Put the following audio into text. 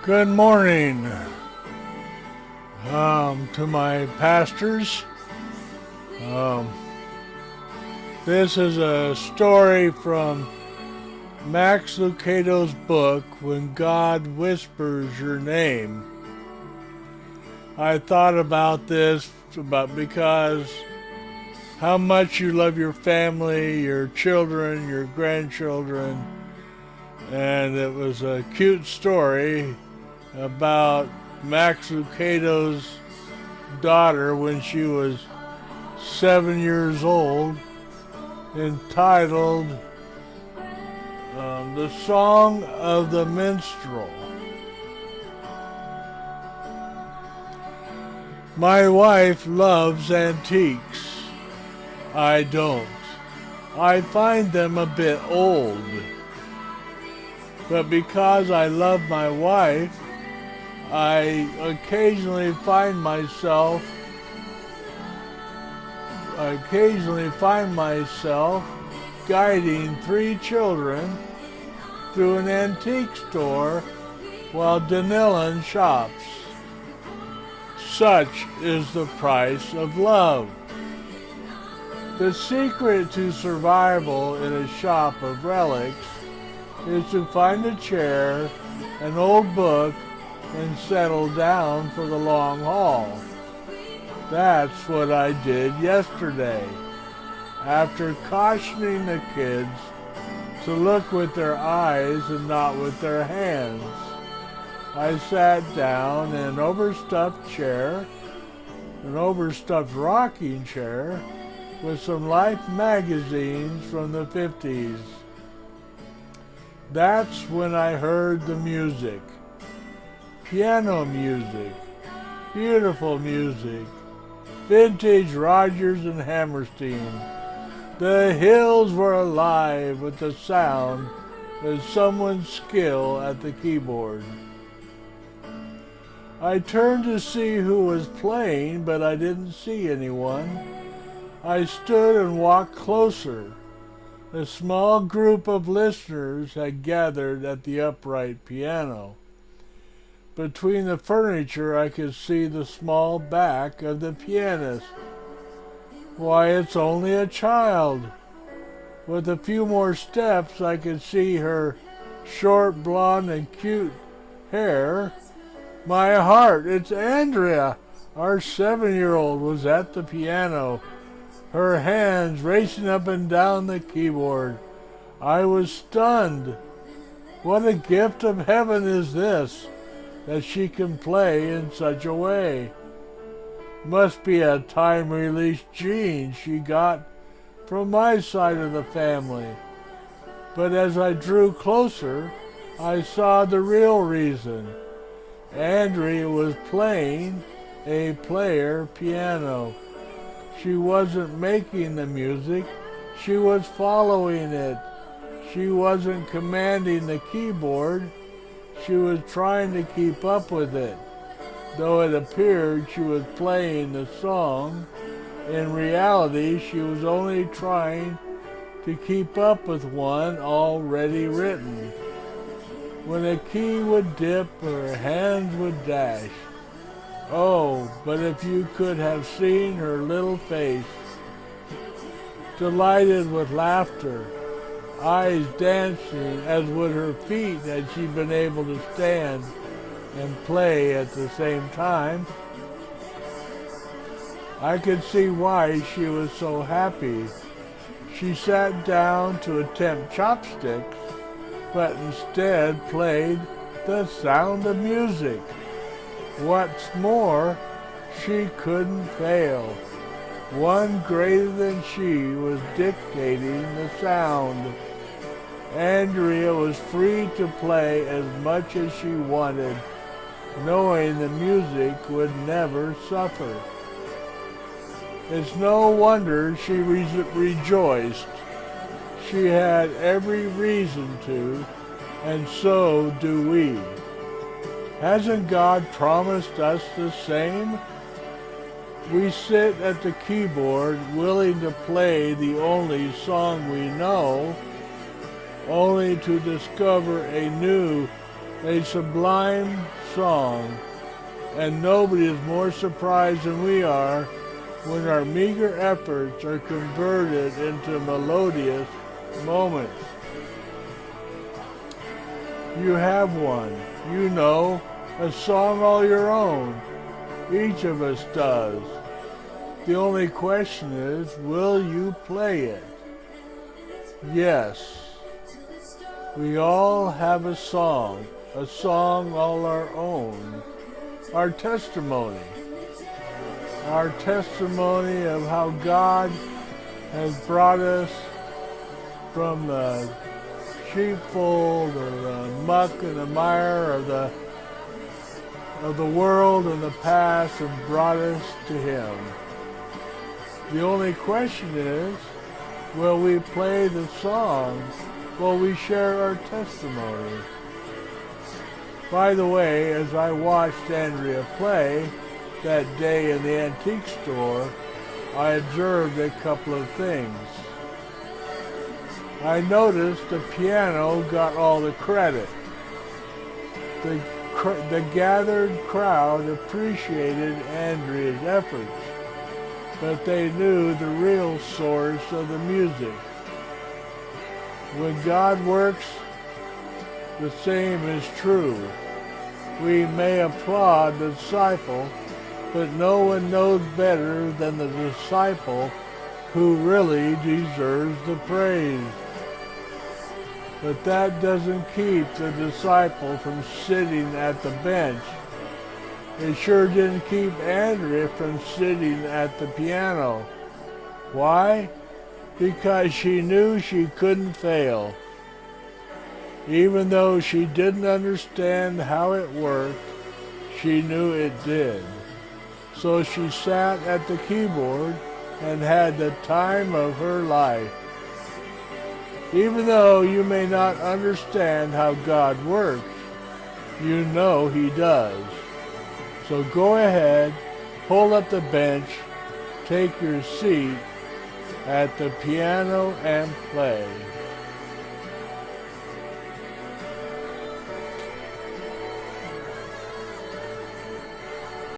Good morning to my pastors. Um, this is a story from Max Lucado's book, When God Whispers Your Name. I thought about this because how much you love your family, your children, your grandchildren, and it was a cute story about Max Lucado's daughter when she was 7 years old, entitled The Song of the Minstrel. My wife loves antiques. I don't. I find them a bit old. But because I love my wife, I occasionally find myself guiding 3 children through an antique store while Danilin shops. Such is the price of love. The secret to survival in a shop of relics is to find a chair, an old book, and settle down for the long haul. That's what I did yesterday. After cautioning the kids to look with their eyes and not with their hands, I sat down in an overstuffed rocking chair, with some Life magazines from the 50s. That's when I heard the music. Piano music, beautiful music, vintage Rodgers and Hammerstein. The hills were alive with the sound of someone's skill at the keyboard. I turned to see who was playing, but I didn't see anyone. I stood and walked closer. A small group of listeners had gathered at the upright piano. Between the furniture, I could see the small back of the pianist. Why, it's only a child. With a few more steps, I could see her short, blonde, and cute hair. My heart, it's Andrea! Our 7-year-old was at the piano, her hands racing up and down the keyboard. I was stunned. What a gift of heaven is this, that she can play in such a way. Must be a time-release gene she got from my side of the family. But as I drew closer, I saw the real reason. Andrea was playing a player piano. She wasn't making the music, she was following it. She wasn't commanding the keyboard, she was trying to keep up with it. Though it appeared she was playing the song, in reality she was only trying to keep up with one already written. When a key would dip, her hands would dash. Oh, but if you could have seen her little face, delighted with laughter, eyes dancing as would her feet had she been able to stand and play at the same time. I could see why she was so happy. She sat down to attempt chopsticks, but instead played the sound of music. What's more, she couldn't fail. One greater than she was dictating the sound. Andrea was free to play as much as she wanted, knowing the music would never suffer. It's no wonder she rejoiced. She had every reason to, and so do we. Hasn't God promised us the same? We sit at the keyboard willing to play the only song we know, only to discover a new a sublime song, and nobody is more surprised than we are when our meager efforts are converted into melodious moments. You have one, you know, a song all your own. Each of us does. The only question is, will you play it? Yes, we all have a song all our own. Our testimony of how God has brought us from the sheepfold or the muck and the mire of the world and the past and brought us to Him. The only question is, will we play the song? Will we share our testimony? By the way, as I watched Andrea play that day in the antique store, I observed a couple of things. I noticed the piano got all the credit. The gathered crowd appreciated Andrea's efforts, but they knew the real source of the music. When God works, the same is true. We may applaud the disciple, but no one knows better than the disciple who really deserves the praise. But that doesn't keep the disciple from sitting at the bench. It sure didn't keep Andrea from sitting at the piano. Why? Because she knew she couldn't fail. Even though she didn't understand how it worked, she knew it did. So she sat at the keyboard and had the time of her life. Even though you may not understand how God works, you know He does. So go ahead, pull up the bench, take your seat at the piano and play.